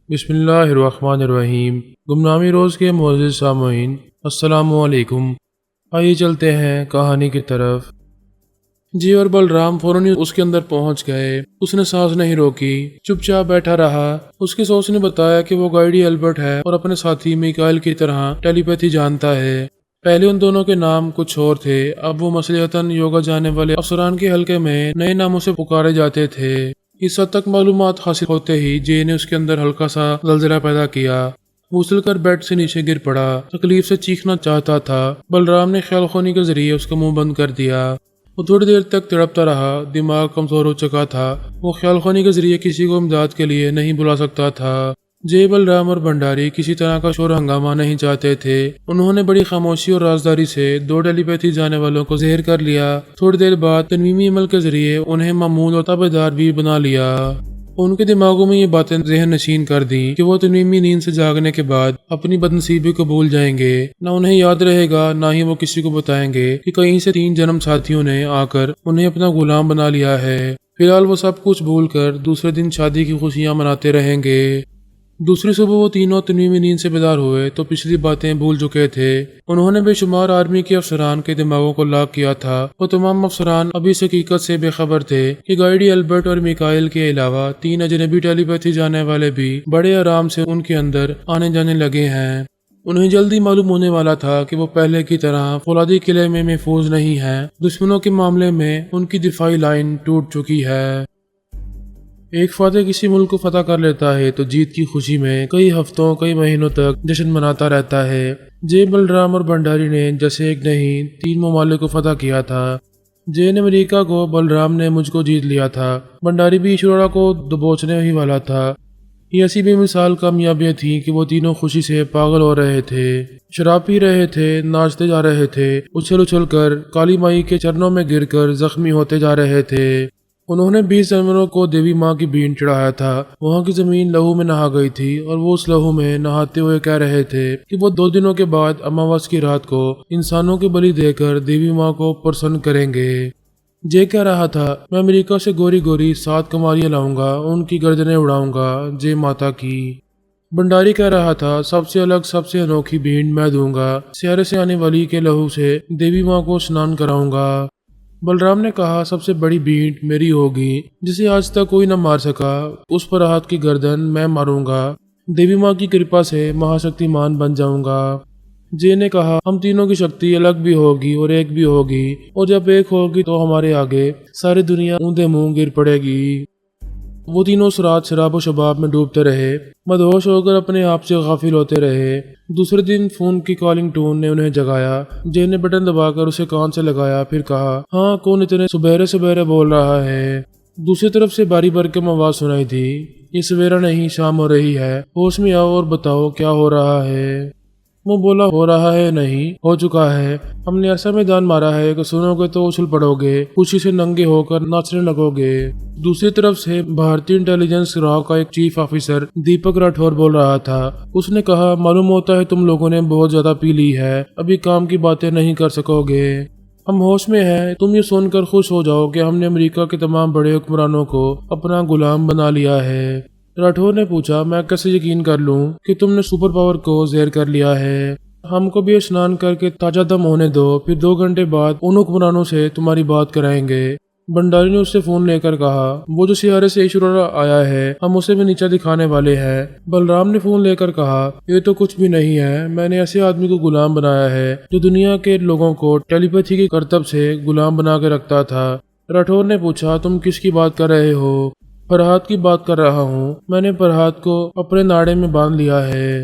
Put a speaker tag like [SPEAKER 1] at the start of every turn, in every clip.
[SPEAKER 1] بسم اللہ الرحمن الرحیم۔ گمنامی روز کے معزز سامعین، السلام علیکم۔ آئیے چلتے ہیں کہانی کی طرف۔ جی اور بلرام فوراً اس کے اندر پہنچ گئے۔ اس نے سانس نہیں روکی، چپ چاپ بیٹھا رہا۔ اس کے سوچ نے بتایا کہ وہ گائیڈی البرٹ ہے اور اپنے ساتھی میکائل کی طرح ٹیلی پیتھی جانتا ہے۔ پہلے ان دونوں کے نام کچھ اور تھے، اب وہ مصلحتاً یوگا جانے والے افسران کے حلقے میں نئے ناموں سے پکارے جاتے تھے۔ اس حد تک معلومات حاصل ہوتے ہی جے نے اس کے اندر ہلکا سا زلزلہ پیدا کیا۔ وہ اچھل کر بیڈ سے نیچے گر پڑا، تکلیف سے چیخنا چاہتا تھا۔ بلرام نے خیال خونی کے ذریعے اس کا منہ بند کر دیا۔ وہ تھوڑی دیر تک تڑپتا رہا، دماغ کمزور ہو چکا تھا۔ وہ خیال خونی کے ذریعے کسی کو امداد کے لیے نہیں بلا سکتا تھا۔ جے، بلرام اور بھنڈاری کسی طرح کا شور ہنگامہ نہیں چاہتے تھے۔ انہوں نے بڑی خاموشی اور رازداری سے دو ٹیلی پیتھی جانے والوں کو زہر کر لیا۔ تھوڑی دیر بعد تنویمی عمل کے ذریعے انہیں معمول اور تابعدار بھی بنا لیا۔ ان کے دماغوں میں یہ باتیں ذہن نشین کر دیں کہ وہ تنویمی نیند سے جاگنے کے بعد اپنی بدنصیبی کو بھول جائیں گے۔ نہ انہیں یاد رہے گا، نہ ہی وہ کسی کو بتائیں گے کہ کہیں سے 3 جنم ساتھیوں نے آ کر انہیں اپنا غلام بنا لیا ہے۔ فی الحال وہ سب کچھ بھول کر دوسرے دن شادی کی خوشیاں مناتے رہیں گے۔ دوسری صبح وہ تینوں تنویمی نیند سے بیدار ہوئے تو پچھلی باتیں بھول چکے تھے۔ انہوں نے بے شمار آرمی کے افسران کے دماغوں کو لاک کیا تھا۔ وہ تمام افسران ابھی اس حقیقت سے بے خبر تھے کہ گائیڈی البرٹ اور میکائل کے علاوہ 3 اجنبی ٹیلی پیتھی جانے والے بھی بڑے آرام سے ان کے اندر آنے جانے لگے ہیں۔ انہیں جلدی معلوم ہونے والا تھا کہ وہ پہلے کی طرح فولادی قلعے میں محفوظ نہیں ہیں۔ دشمنوں کے معاملے میں ان کی دفاعی لائن ٹوٹ چکی ہے۔ ایک فاتح کسی ملک کو فتح کر لیتا ہے تو جیت کی خوشی میں کئی ہفتوں کئی مہینوں تک جشن مناتا رہتا ہے۔ جے، بلرام اور بھنڈاری نے جیسے ایک نہیں 3 ممالک کو فتح کیا تھا۔ جے نے امریکہ کو، بلرام نے مجھ کو جیت لیا تھا، بھنڈاری بھی ایشورا کو دبوچنے ہی والا تھا۔ یہ ایسی بے مثال کامیابیاں تھیں کہ وہ تینوں خوشی سے پاگل ہو رہے تھے، شراب پی رہے تھے، ناچتے جا رہے تھے، اچھل اچھل کر کالی مائی کے چرنوں میں گر کر زخمی ہوتے جا رہے تھے۔ انہوں نے 20 جنوروں کو دیوی ماں کی بین چڑھایا تھا۔ وہاں کی زمین لہو میں نہا گئی تھی اور وہ اس لہو میں نہاتے ہوئے کہہ رہے تھے کہ وہ 2 دنوں کے بعد اماوس کی رات کو انسانوں کی بلی دے کر دیوی ماں کو پرسن کریں گے۔ جے کہہ رہا تھا، میں امریکہ سے گوری گوری 7 کماریاں لاؤں گا، ان کی گردنیں اڑاؤں گا جے ماتا کی۔ بھنڈاری کہہ رہا تھا، سب سے الگ سب سے انوکھی بھیڑ میں دوں گا، سیارے سے آنے والی کے لہو سے دیوی ماں کو اسنان کراؤں گا۔ بلرام نے کہا، سب سے بڑی بھیڑ میری ہوگی جسے آج تک کوئی نہ مار سکا، اس پر ہاتھ کی گردن میں ماروں گا، دیوی ماں کی کرپا سے مہاشکتیمان بن جاؤں گا۔ جے نے کہا، ہم تینوں کی شکتی الگ بھی ہوگی اور ایک بھی ہوگی، اور جب ایک ہوگی تو ہمارے آگے ساری دنیا اوندے منہ گر پڑے گی۔ وہ تینوں اس رات شراب و شباب میں ڈوبتے رہے، مدہوش ہو کر اپنے آپ سے غافل ہوتے رہے۔ دوسرے دن فون کی کالنگ ٹون نے انہیں جگایا۔ جے نے بٹن دبا کر اسے کان سے لگایا، پھر کہا، ہاں کون اتنے سبیرے سبیرے بول رہا ہے؟ دوسری طرف سے باری برکم آواز سنائی دی، یہ سویرا نہیں، شام ہو رہی ہے، ہوش میں آؤ اور بتاؤ کیا ہو رہا ہے۔ وہ بولا، ہو رہا ہے نہیں، ہو چکا ہے، ہم نے ایسا میدان مارا ہے کہ سنو گے تو اچھل پڑو گے، خوشی سے ننگے ہو کر ناچنے لگو گے۔ دوسری طرف سے بھارتی انٹیلیجنس گروہ کا ایک چیف آفیسر دیپک راٹھور بول رہا تھا۔ اس نے کہا، معلوم ہوتا ہے تم لوگوں نے بہت زیادہ پی لی ہے، ابھی کام کی باتیں نہیں کر سکو گے۔ ہم ہوش میں ہیں، تم یہ سن کر خوش ہو جاؤ کہ ہم نے امریکہ کے تمام بڑے حکمرانوں کو اپنا غلام بنا لیا ہے۔ راٹھور نے پوچھا، میں کیسے یقین کر لوں کہ تم نے سپر پاور کو زہر کر لیا ہے؟ ہم کو بھی اسنان کر کے تازہ دم ہونے دو، پھر 2 گھنٹے بعد ان حکمرانوں سے تمہاری بات کرائیں گے۔ بھنڈاری نے اس سے فون لے کر کہا، وہ جو سیارے سے ایشورا آیا ہے، ہم اسے بھی نیچا دکھانے والے ہیں۔ بلرام نے فون لے کر کہا، یہ تو کچھ بھی نہیں ہے، میں نے ایسے آدمی کو غلام بنایا ہے جو دنیا کے لوگوں کو ٹیلی پیتھی کے کرتب سے غلام بنا کے رکھتا تھا۔ راٹھور نے پوچھا، تم کس کی بات کر رہے ہو؟ فرحات کی بات کر رہا ہوں، میں نے فرحات کو اپنے ناڑے میں باندھ لیا ہے۔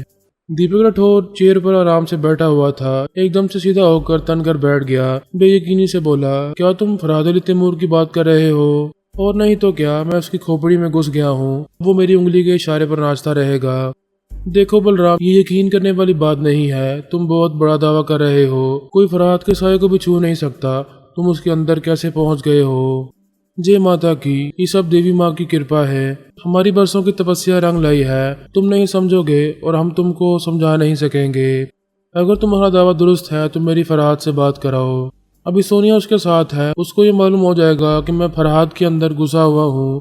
[SPEAKER 1] دیپک راٹھور چیئر پر آرام سے بیٹھا ہوا تھا، ایک دم سے سیدھا ہو کر تن کر بیٹھ گیا، بے یقینی سے بولا، کیا تم فرحاد علی تیمور کی بات کر رہے ہو؟ اور نہیں تو کیا، میں اس کی کھوپڑی میں گھس گیا ہوں، وہ میری انگلی کے اشارے پر ناچتا رہے گا۔ دیکھو بلرام، یہ یقین کرنے والی بات نہیں ہے، تم بہت بڑا دعویٰ کر رہے ہو، کوئی فرحاد کے سائے کو بھی چھو نہیں سکتا، تم اس کے اندر کیسے پہنچ گئے ہو؟ جے ماتا کی، یہ سب دیوی ماں کی کرپا ہے، ہماری برسوں کی تپسیا رنگ لائی ہے، تم نہیں سمجھو گے اور ہم تم کو سمجھا نہیں سکیں گے۔ اگر تمہارا دعویٰ درست ہے تو میری فرحاد سے بات کراؤ۔ ابھی سونیا اس کے ساتھ ہے، اس کو یہ معلوم ہو جائے گا کہ میں فرحاد کے اندر گھسا ہوا ہوں،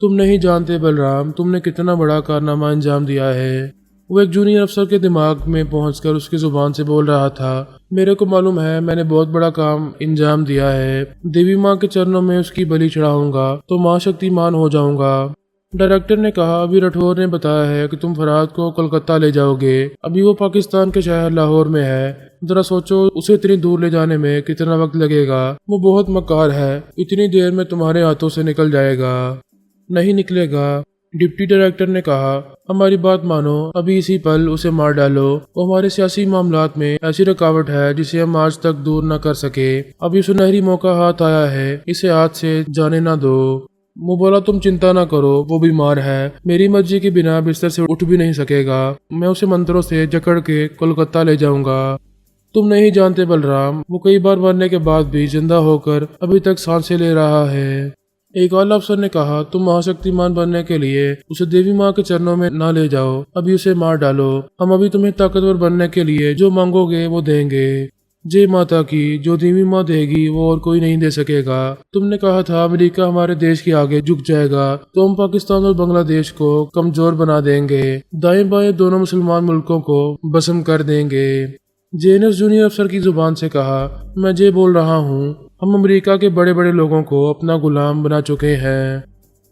[SPEAKER 1] تم نہیں جانتے بلرام، تم نے کتنا بڑا کارنامہ انجام دیا ہے۔ وہ ایک جونیئر افسر کے دماغ میں پہنچ کر اس کی زبان سے بول رہا تھا۔ میرے کو معلوم ہے، میں نے بہت بڑا کام انجام دیا ہے۔ دیوی ماں کے چرنوں میں اس کی بلی چڑھاؤں گا تو ماں شکتی مان ہو جاؤں گا۔ ڈائریکٹر نے کہا، ابھی رٹھور نے بتایا ہے کہ تم فرحت کو کولکتہ لے جاؤ گے۔ ابھی وہ پاکستان کے شہر لاہور میں ہے۔ ذرا سوچو اسے اتنی دور لے جانے میں کتنا وقت لگے گا۔ وہ بہت مکار ہے، اتنی دیر میں تمہارے ہاتھوں سے نکل جائے گا۔ نہیں نکلے گا، ڈپٹی ڈائریکٹر نے کہا۔ ہماری بات مانو، ابھی اسی پل اسے مار ڈالو۔ وہ ہمارے سیاسی معاملات میں ایسی رکاوٹ ہے جسے ہم آج تک دور نہ کر سکے۔ ابھی سنہری موقع ہاتھ آیا ہے، اسے ہاتھ سے جانے نہ دو۔ وہ بولا، تم چنتا نہ کرو، وہ بیمار ہے، میری مرضی کے بنا بستر سے اٹھ بھی نہیں سکے گا۔ میں اسے منتروں سے جکڑ کے کولکتہ لے جاؤں گا۔ تم نہیں جانتے بلرام، وہ کئی بار مرنے کے بعد بھی زندہ ہو کر ابھی تک سانسیں لے رہا ہے۔ ایک اعلیٰ افسر نے کہا، تم مہاشکتی مان بننے کے لیے اسے دیوی ماں کے چرنوں میں نہ لے جاؤ، ابھی اسے مار ڈالو۔ ہم ابھی تمہیں طاقتور بننے کے لیے جو مانگو گے وہ دیں گے۔ جے ماتا کی، جو دیوی ماں دے گی وہ اور کوئی نہیں دے سکے گا۔ تم نے کہا تھا امریکہ ہمارے دیش کے آگے جھک جائے گا تو ہم پاکستان اور بنگلہ دیش کو کمزور بنا دیں گے، دائیں بائیں دونوں مسلمان ملکوں کو بسم کر دیں گے۔ جے نے اس جونیئر افسر کی زبان سے کہا، میں جے بول رہا ہوں، ہم امریکہ کے بڑے بڑے لوگوں کو اپنا غلام بنا چکے ہیں۔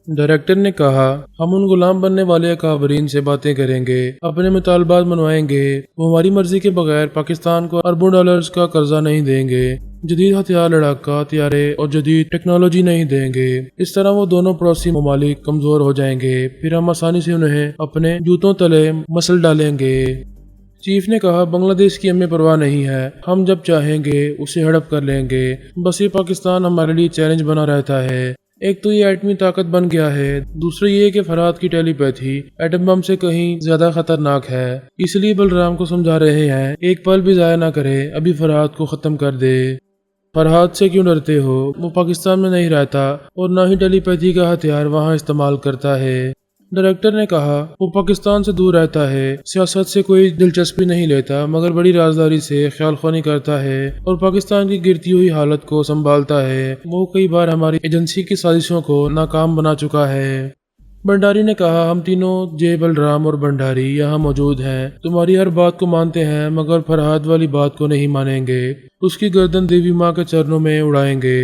[SPEAKER 1] ڈائریکٹر نے کہا، ہم ان غلام بننے والے اکابرین سے باتیں کریں گے، اپنے مطالبات منوائیں گے۔ وہ ہماری مرضی کے بغیر پاکستان کو اربوں ڈالرز کا قرضہ نہیں دیں گے، جدید ہتھیار لڑاکا ہتھیارے اور جدید ٹیکنالوجی نہیں دیں گے۔ اس طرح وہ دونوں پڑوسی ممالک کمزور ہو جائیں گے، پھر ہم آسانی سے انہیں اپنے جوتوں تلے مسل ڈالیں گے۔ چیف نے کہا، بنگلہ دیش کی ہمیں پرواہ نہیں ہے، ہم جب چاہیں گے اسے ہڑپ کر لیں گے۔ بس یہ پاکستان ہمارے لیے چیلنج بنا رہتا ہے۔ ایک تو یہ ایٹمی طاقت بن گیا ہے، دوسرا یہ کہ فرحت کی ٹیلی پیتھی ایٹم بم سے کہیں زیادہ خطرناک ہے۔ اس لیے بلرام کو سمجھا رہے ہیں، ایک پل بھی ضائع نہ کرے، ابھی فرحت کو ختم کر دے۔ فرحت سے کیوں ڈرتے ہو؟ وہ پاکستان میں نہیں رہتا اور نہ ہی ٹیلی پیتھی کا ہتھیار وہاں استعمال کرتا ہے۔ ڈائریکٹر نے کہا، وہ پاکستان سے دور رہتا ہے، سیاست سے کوئی دلچسپی نہیں لیتا، مگر بڑی رازداری سے خیال خوانی کرتا ہے اور پاکستان کی گرتی ہوئی حالت کو سنبھالتا ہے۔ وہ کئی بار ہماری ایجنسی کی سازشوں کو ناکام بنا چکا ہے۔ بھنڈاری نے کہا، ہم تینوں جے، بلرام اور بھنڈاری یہاں موجود ہیں، تمہاری ہر بات کو مانتے ہیں مگر فرحت والی بات کو نہیں مانیں گے، اس کی گردن دیوی ماں کے چرنوں میں اڑائیں گے۔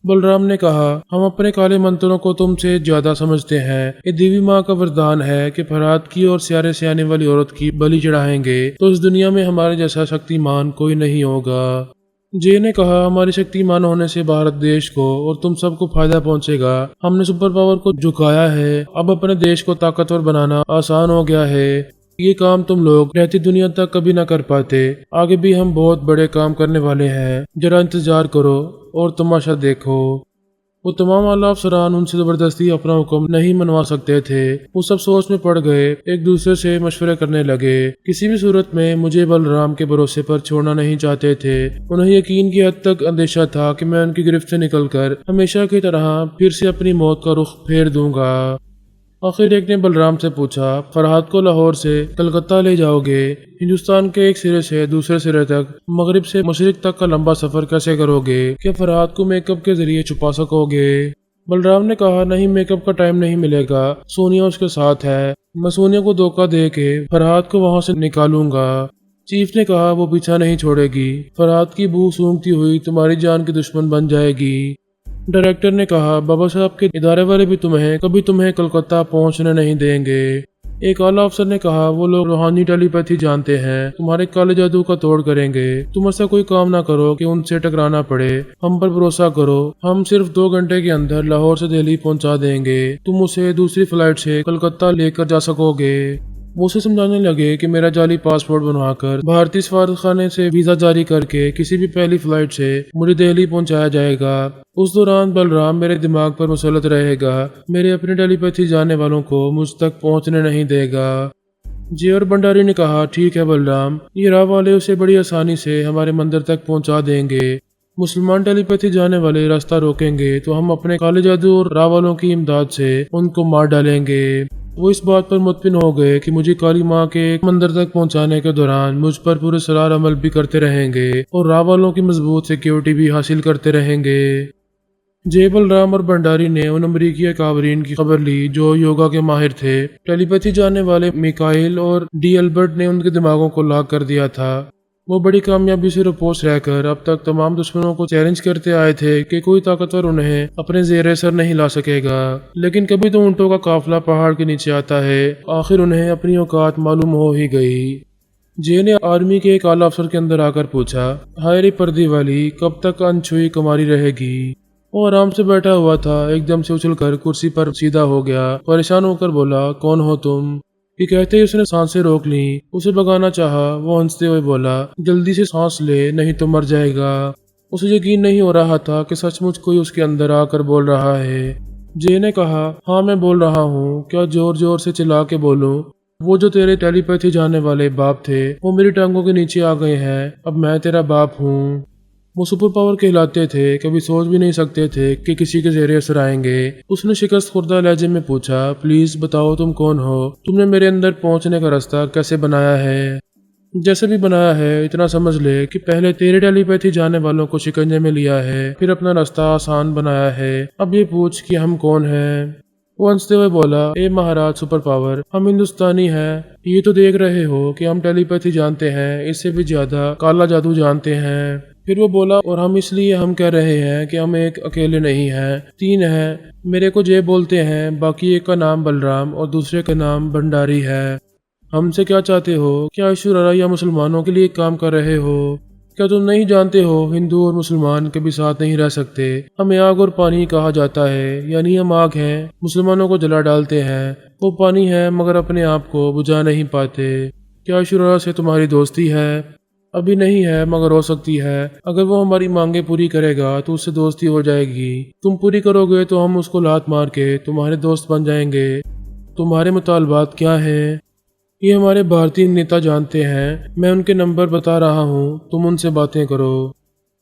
[SPEAKER 1] بلرام نے کہا، ہم اپنے کالے منتروں کو تم سے زیادہ سمجھتے ہیں۔ یہ دیوی ماں کا وردان ہے کہ فرحت کی اور سیارے سیانے والی عورت کی بلی چڑھائیں گے تو اس دنیا میں ہمارے جیسا شکتی مان کوئی نہیں ہوگا۔ جے نے کہا، ہماری شکتی مان ہونے سے بھارت دیش کو اور تم سب کو فائدہ پہنچے گا۔ ہم نے سپر پاور کو جھکایا ہے، اب اپنے دیش کو طاقتور بنانا آسان ہو گیا ہے۔ یہ کام تم لوگ رہتی دنیا تک کبھی نہ کر پاتے، آگے بھی ہم بہت بڑے کام کرنے والے ہیں، ذرا انتظار کرو اور تماشا دیکھو۔ وہ تمام اعلیٰ افسران ان سے زبردستی اپنا حکم نہیں منوا سکتے تھے۔ وہ سب سوچ میں پڑ گئے، ایک دوسرے سے مشورے کرنے لگے۔ کسی بھی صورت میں مجھے بلرام کے بھروسے پر چھوڑنا نہیں چاہتے تھے۔ انہیں یقین کی حد تک اندیشہ تھا کہ میں ان کی گرفت سے نکل کر ہمیشہ کی طرح پھر سے اپنی موت کا رخ پھیر دوں گا۔ آخر ایک نے بلرام سے پوچھا، فرحت کو لاہور سے کلکتہ لے جاؤ گے؟ ہندوستان کے ایک سرے سے دوسرے سرے تک، مغرب سے مشرق تک کا لمبا سفر کیسے کرو گے؟ کیا فرحت کو میک اپ کے ذریعے چھپا سکو گے؟ بلرام نے کہا، نہیں، میک اپ کا ٹائم نہیں ملے گا، سونیا اس کے ساتھ ہے، میں سونیا کو دھوکہ دے کے فرحت کو وہاں سے نکالوں گا۔ چیف نے کہا، وہ پیچھا نہیں چھوڑے گی، فرحت کی بو سونگتی ہوئی تمہاری جان کی دشمن بن جائے گی۔ ڈائریکٹر نے کہا، بابا صاحب کے ادارے والے بھی کبھی تمہیں کلکتہ پہنچنے نہیں دیں گے۔ ایک اعلیٰ افسر نے کہا، وہ لوگ روحانی ٹیلی پیتھی جانتے ہیں، تمہارے کالے جادو کا توڑ کریں گے۔ تم ایسا کوئی کام نہ کرو کہ ان سے ٹکرانا پڑے، ہم پر بھروسہ کرو، ہم صرف 2 گھنٹے کے اندر لاہور سے دہلی پہنچا دیں گے، تم اسے دوسری فلائٹ سے کلکتہ لے کر جا سکو گے۔ وہ اسے سمجھانے لگے کہ میرا جعلی پاسپورٹ بنوا کر بھارتی سفارت خانے سے ویزا جاری کر کے کسی بھی پہلی فلائٹ سے مجھے دہلی پہنچایا جائے گا۔ اس دوران بلرام میرے دماغ پر مسلط رہے گا، میرے اپنے ٹیلی پیتھی جانے والوں کو مجھ تک پہنچنے نہیں دے گا۔ جے اور بھنڈاری نے کہا، ٹھیک ہے بلرام، یہ راہ والے اسے بڑی آسانی سے ہمارے مندر تک پہنچا دیں گے۔ مسلمان ٹیلی پیتھی جانے والے راستہ روکیں گے تو ہم اپنے کالے جادو اور راہ والوں کی امداد سے ان کو مار ڈالیں گے۔ وہ اس بات پر مطمئن ہو گئے کہ مجھے کالی ماں کے مندر تک پہنچانے کے دوران مجھ پر پورے سرار عمل بھی کرتے رہیں گے اور راہ والوں کی مضبوط سیکیورٹی بھی حاصل کرتے رہیں گے۔ جے بلرام اور بھنڈاری نے ان امریکی اکابرین کی خبر لی جو یوگا کے ماہر تھے۔ ٹیلی پیتھی جاننے والے میکائل اور ڈی البرٹ نے ان کے دماغوں کو لاک کر دیا تھا۔ وہ بڑی کامیابی سے رپورٹس رہ کر اب تک تمام دشمنوں کو چیلنج کرتے آئے تھے کہ کوئی طاقتور انہیں اپنے زیر اثر نہیں لا سکے گا، لیکن کبھی تو اونٹوں کا قافلہ پہاڑ کے نیچے آتا ہے۔ آخر انہیں اپنی اوقات معلوم ہو ہی گئی۔ جے نے آرمی کے ایک اعلیٰ افسر کے اندر آ کر پوچھا، ہائے رے پردی والی، کب تک انچھوئی کماری رہے گی؟ وہ آرام سے بیٹھا ہوا تھا، ایک دم سے اچھل کر کرسی پر سیدھا ہو گیا، پریشان ہو کر بولا، کون ہو تم؟ یہ کہتے ہی اس نے سانسیں روک لیں، اسے بگانا چاہا۔ وہ ہنستے ہوئے بولا، جلدی سے سانس لے نہیں تو مر جائے گا۔ اسے یقین نہیں ہو رہا تھا کہ سچ مچ کوئی اس کے اندر آ کر بول رہا ہے۔ جے نے کہا، ہاں میں بول رہا ہوں، کیا زور زور سے چلا کے بولوں؟ وہ جو تیرے ٹیلی پیتھی جانے والے باپ تھے وہ میری ٹانگوں کے نیچے آ گئے ہیں، اب میں تیرا باپ ہوں۔ وہ سپر پاور کہلاتے تھے، کبھی سوچ بھی نہیں سکتے تھے کہ کسی کے زیر اثر آئیں گے۔ اس نے شکست خوردہ لہجے میں پوچھا، پلیز بتاؤ تم کون ہو؟ تم نے میرے اندر پہنچنے کا راستہ کیسے بنایا ہے؟ جیسے بھی بنایا ہے اتنا سمجھ لے کہ پہلے تیرے ٹیلی پیتھی جانے والوں کو شکنجے میں لیا ہے، پھر اپنا راستہ آسان بنایا ہے۔ اب یہ پوچھ کہ ہم کون ہیں؟ وہ ہنستے ہوئے بولا، اے مہاراج سپر پاور، ہم ہندوستانی ہیں۔ یہ تو دیکھ رہے ہو کہ ہم ٹیلی پیتھی جانتے ہیں، اس سے بھی زیادہ کالا جادو جانتے ہیں۔ پھر وہ بولا، اور ہم اس لیے ہم کہہ رہے ہیں کہ ہم ایک اکیلے نہیں ہیں، تین ہیں۔ میرے کو جے بولتے ہیں، باقی ایک کا نام بلرام اور دوسرے کا نام بھنڈاری ہے۔ ہم سے کیا چاہتے ہو؟ کیا ایشوریا یا مسلمانوں کے لیے کام کر رہے ہو؟ کیا تم نہیں جانتے ہو ہندو اور مسلمان کبھی ساتھ نہیں رہ سکتے؟ ہمیں آگ اور پانی کہا جاتا ہے، یعنی ہم آگ ہیں، مسلمانوں کو جلا ڈالتے ہیں، وہ پانی ہے مگر اپنے آپ کو بجھا نہیں پاتے۔ کیا ایشوریا سے تمہاری دوستی ہے؟ ابھی نہیں ہے مگر ہو سکتی ہے، اگر وہ ہماری مانگیں پوری کرے گا تو اس سے دوستی ہو جائے گی۔ تم پوری کرو گے تو ہم اس کو لات مار کے تمہارے دوست بن جائیں گے۔ تمہارے مطالبات کیا ہیں؟ یہ ہمارے بھارتی نیتا جانتے ہیں، میں ان کے نمبر بتا رہا ہوں، تم ان سے باتیں کرو۔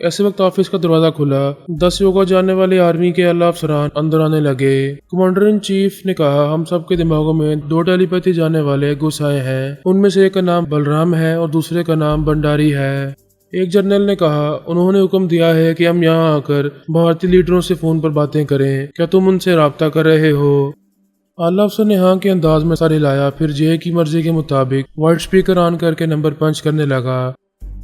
[SPEAKER 1] ایسے وقت آفس کا دروازہ کھلا، 10 یوگا جاننے والے آرمی کے اعلیٰ افسران اندر آنے لگے۔ کمانڈر ان چیف نے کہا، ہم سب کے دماغوں میں 2 ٹیلی پیتھی جانے والے گھس آئے ہیں، ان میں سے ایک کا نام بلرام ہے اور دوسرے کا نام بھنڈاری ہے۔ ایک جنرل نے کہا، انہوں نے حکم دیا ہے کہ ہم یہاں آ کر بھارتی لیڈروں سے فون پر باتیں کریں، کیا تم ان سے رابطہ کر رہے ہو؟ اعلیٰ افسر نے ہاں کے انداز میں سر ہلایا، پھر جے کی مرضی کے مطابق وائٹ اسپیکر آن کر کے نمبر پنچ کرنے لگا۔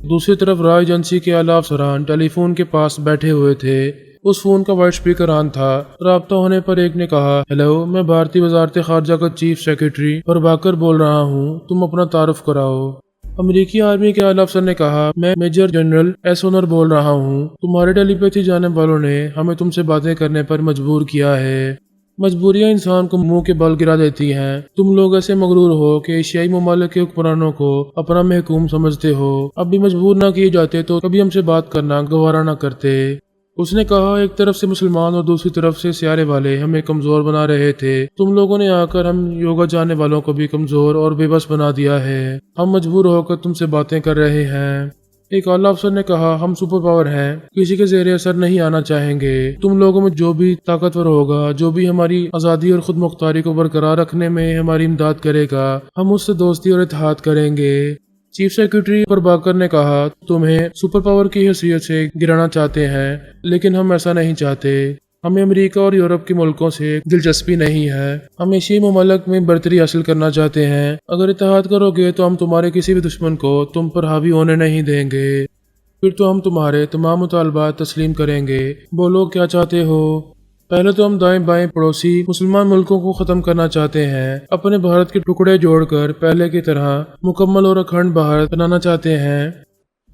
[SPEAKER 1] دوسری طرف رائے ایجنسی کے اعلیٰ افسران ٹیلی فون کے پاس بیٹھے ہوئے تھے، اس فون کا وائٹ اسپیکر آن تھا۔ رابطہ ہونے پر ایک نے کہا، ہیلو، میں بھارتی وزارت خارجہ کا چیف سیکرٹری پربھاکر بول رہا ہوں، تم اپنا تعارف کراؤ۔ امریکی آرمی کے اعلیٰ افسر نے کہا، میں میجر جنرل ایس اونر بول رہا ہوں، تمہارے ٹیلی پیتھی جانے والوں نے ہمیں تم سے باتیں کرنے پر مجبور کیا ہے۔ مجبوریاں انسان کو منہ کے بل گرا دیتی ہیں۔ تم لوگ ایسے مغرور ہو کہ ایشیائی ممالک کے حکمرانوں کو اپنا محکوم سمجھتے ہو، اب بھی مجبور نہ کیے جاتے تو کبھی ہم سے بات کرنا گوارا نہ کرتے۔ اس نے کہا، ایک طرف سے مسلمان اور دوسری طرف سے سیارے والے ہمیں کمزور بنا رہے تھے، تم لوگوں نے آ کر ہم یوگا جانے والوں کو بھی کمزور اور بے بس بنا دیا ہے، ہم مجبور ہو کر تم سے باتیں کر رہے ہیں۔ ایک اعلیٰ افسر نے کہا، ہم سپر پاور ہیں، کسی کے زیر اثر نہیں آنا چاہیں گے، تم لوگوں میں جو بھی طاقتور ہوگا، جو بھی ہماری آزادی اور خود مختاری کو برقرار رکھنے میں ہماری امداد کرے گا، ہم اس سے دوستی اور اتحاد کریں گے۔ چیف سیکرٹری پربھاکر نے کہا، تمہیں سپر پاور کی حیثیت سے گرانا چاہتے ہیں، لیکن ہم ایسا نہیں چاہتے۔ ہمیں امریکہ اور یورپ کے ملکوں سے دلچسپی نہیں ہے، ہم ایشیائی ممالک میں برتری حاصل کرنا چاہتے ہیں۔ اگر اتحاد کرو گے تو ہم تمہارے کسی بھی دشمن کو تم پر حاوی ہونے نہیں دیں گے، پھر تو ہم تمہارے تمام مطالبات تسلیم کریں گے۔ بولو کیا چاہتے ہو؟ پہلے تو ہم دائیں بائیں پڑوسی مسلمان ملکوں کو ختم کرنا چاہتے ہیں، اپنے بھارت کے ٹکڑے جوڑ کر پہلے کی طرح مکمل اور اکھنڈ بھارت بنانا چاہتے ہیں۔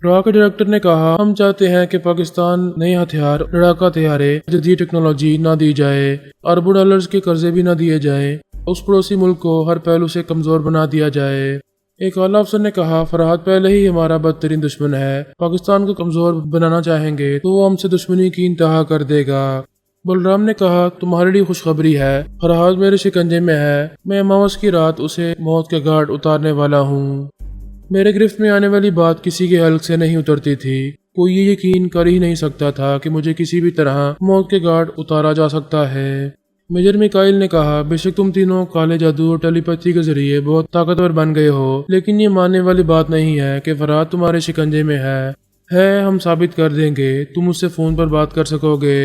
[SPEAKER 1] را کے ڈائریکٹر نے کہا، ہم چاہتے ہیں کہ پاکستان نئے ہتھیار، لڑاکا ہتھیارے، جدید ٹیکنالوجی نہ دی جائے، اربوں ڈالرز کے قرضے بھی نہ دیے جائیں، اس پڑوسی ملک کو ہر پہلو سے کمزور بنا دیا جائے۔ ایک اعلیٰ افسر نے کہا، فرحات پہلے ہی ہمارا بدترین دشمن ہے، پاکستان کو کمزور بنانا چاہیں گے تو وہ ہم سے دشمنی کی انتہا کر دے گا۔ بلرام نے کہا، تمہارے لیے خوشخبری ہے، فرحات میرے شکنجے میں ہے، میں اماوس کی رات اسے موت کے گھاٹ اتارنے والا ہوں۔ میرے گرفت میں آنے والی بات کسی کے حلق سے نہیں اترتی تھی، کوئی یہ یقین کر ہی نہیں سکتا تھا کہ مجھے کسی بھی طرح موت کے گھاٹ اتارا جا سکتا ہے۔ میجر میکائل نے کہا، بے شک تم تینوں کالے جادو اور ٹیلی پیتھی کے ذریعے بہت طاقتور بن گئے ہو، لیکن یہ ماننے والی بات نہیں ہے کہ فرحات تمہارے شکنجے میں ہے، ہم ثابت کر دیں گے، تم اس سے فون پر بات کر سکو گے۔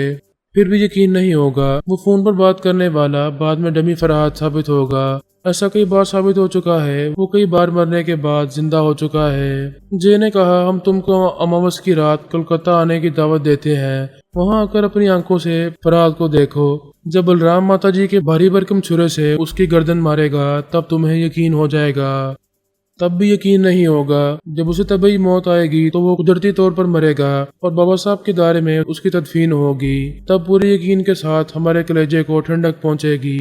[SPEAKER 1] پھر بھی یقین نہیں ہوگا۔ وہ فون پر بات کرنے والا بعد میں ڈمی فرحات ثابت ہوگا۔ ایسا کئی بار ثابت ہو چکا ہے، وہ کئی بار مرنے کے بعد زندہ ہو چکا ہے۔ جے نے کہا ہم تم کو اماوس کی رات کولکتہ آنے کی دعوت دیتے ہیں، وہاں آ کر اپنی آنکھوں سے فرحات کو دیکھو۔ جب بلرام ماتا جی کے بھاری بھرکم چھرے سے اس کی گردن مارے گا تب تمہیں یقین ہو جائے گا۔ تب بھی یقین نہیں ہوگا۔ جب اسے طبعی موت آئے گی تو وہ قدرتی طور پر مرے گا اور بابا صاحب کے دائرے میں اس کی تدفین ہوگی۔ تب پورے یقین کے ساتھ ہمارے کلیجے کو ٹھنڈک پہنچے گی۔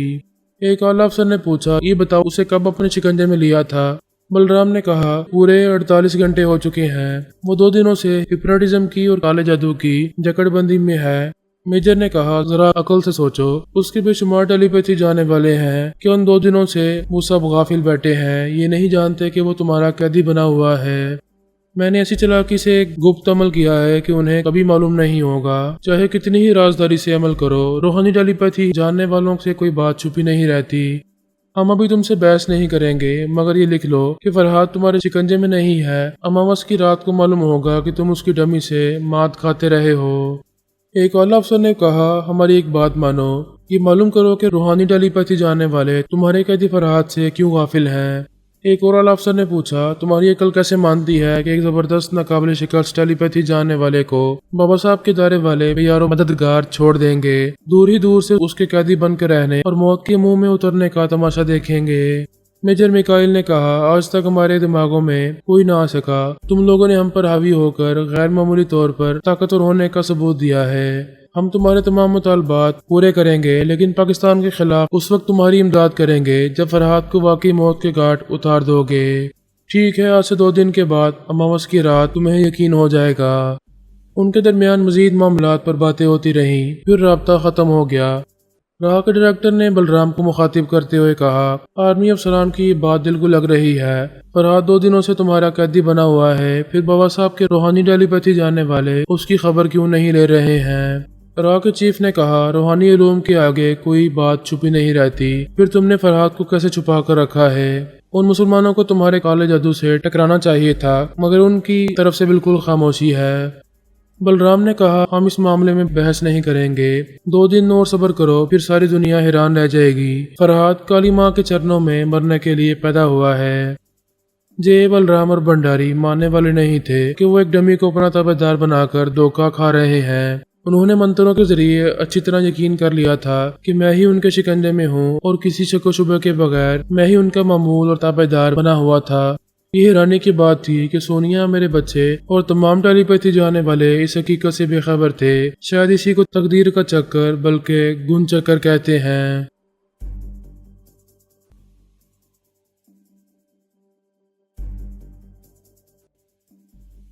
[SPEAKER 1] ایک اعلیٰ افسر نے پوچھا یہ بتاؤ اسے کب اپنے شکنجے میں لیا تھا؟ بلرام نے کہا پورے 48 گھنٹے ہو چکے ہیں۔ وہ 2 دنوں سے ہپنوٹزم کی اور کالے جادو کی جکڑ بندی میں ہے۔ میجر نے کہا ذرا عقل سے سوچو، اس کے بے شمار ٹیلی پیتھی جانے والے ہیں کہ ان 2 دنوں سے وہ سب غافل بیٹھے ہیں، یہ نہیں جانتے کہ وہ تمہارا قیدی بنا ہوا ہے۔ میں نے ایسی چلاکی سے گپت عمل کیا ہے کہ انہیں کبھی معلوم نہیں ہوگا، چاہے کتنی ہی رازداری سے عمل کرو۔ روحانی ٹیلی پیتھی جاننے والوں سے کوئی بات چھپی نہیں رہتی۔ ہم ابھی تم سے بحث نہیں کریں گے، مگر یہ لکھ لو کہ فرحات تمہارے شکنجے میں نہیں ہے۔ اماوس کی رات کو معلوم ہوگا کہ تم اس کی ڈمی سے مات کھاتے رہے ہو۔ ایک اعلیٰ افسر نے کہا ہماری ایک بات مانو، یہ معلوم کرو کہ روحانی ٹیلی پیتھی جاننے والے تمہارے قیدی فرحات سے کیوں غافل ہیں۔ ایک اور اعلیٰ افسر نے پوچھا تمہاری عقل کیسے مانتی ہے کہ ایک زبردست ناقابل شکست ٹیلی پیتھی جاننے والے کو بابا صاحب کے دائرے والے یارو مددگار چھوڑ دیں گے، دور ہی دور سے اس کے قیدی بن کے رہنے اور موت کے منہ میں اترنے کا تماشا دیکھیں گے۔ میجر میکائل نے کہا آج تک ہمارے دماغوں میں کوئی نہ آ سکا، تم لوگوں نے ہم پر حاوی ہو کر غیر معمولی طور پر طاقتور ہونے کا ثبوت دیا ہے۔ ہم تمہارے تمام مطالبات پورے کریں گے، لیکن پاکستان کے خلاف اس وقت تمہاری امداد کریں گے جب فرحات کو واقعی موت کے گھاٹ اتار دو گے۔ ٹھیک ہے، آج سے 2 دن کے بعد اماوس کی رات تمہیں یقین ہو جائے گا۔ ان کے درمیان مزید معاملات پر باتیں ہوتی رہیں، پھر رابطہ ختم ہو گیا۔ راہ کے ڈائریکٹر نے بلرام کو مخاطب کرتے ہوئے کہا آرمی افسران کی بات دل کو لگ رہی ہے۔ فرحات 2 دنوں سے تمہارا قیدی بنا ہوا ہے، پھر بابا صاحب کے روحانی ٹیلی پیتھی جاننے والے اس کی خبر کیوں نہیں لے رہے ہیں؟ راہ کے چیف نے کہا روحانی علوم کے آگے کوئی بات چھپی نہیں رہتی، پھر تم نے فرحات کو کیسے چھپا کر رکھا ہے؟ ان مسلمانوں کو تمہارے کالے جادو سے ٹکرانا چاہیے تھا، مگر ان کی طرف سے بالکل خاموشی ہے۔ بلرام نے کہا ہم اس معاملے میں بحث نہیں کریں گے، 2 دن اور صبر کرو، پھر ساری دنیا حیران رہ جائے گی۔ فرحات کالی ماں کے چرنوں میں مرنے کے لیے پیدا ہوا ہے۔ جے بلرام اور بھنڈاری ماننے والے نہیں تھے کہ وہ ایک ڈمی کو اپنا تابعدار بنا کر دھوکہ کھا رہے ہیں۔ انہوں نے منتروں کے ذریعے اچھی طرح یقین کر لیا تھا کہ میں ہی ان کے شکنجے میں ہوں اور کسی شک و شبہ کے بغیر میں ہی ان کا معمول اور تابعدار بنا ہوا تھا۔ یہ حیرانی کی بات تھی کہ سونیا، میرے بچے اور تمام ٹیلی پیتھی جانے والے اس حقیقت سے بے خبر تھے۔ شاید اسی کو تقدیر کا چکر بلکہ گن چکر کہتے ہیں۔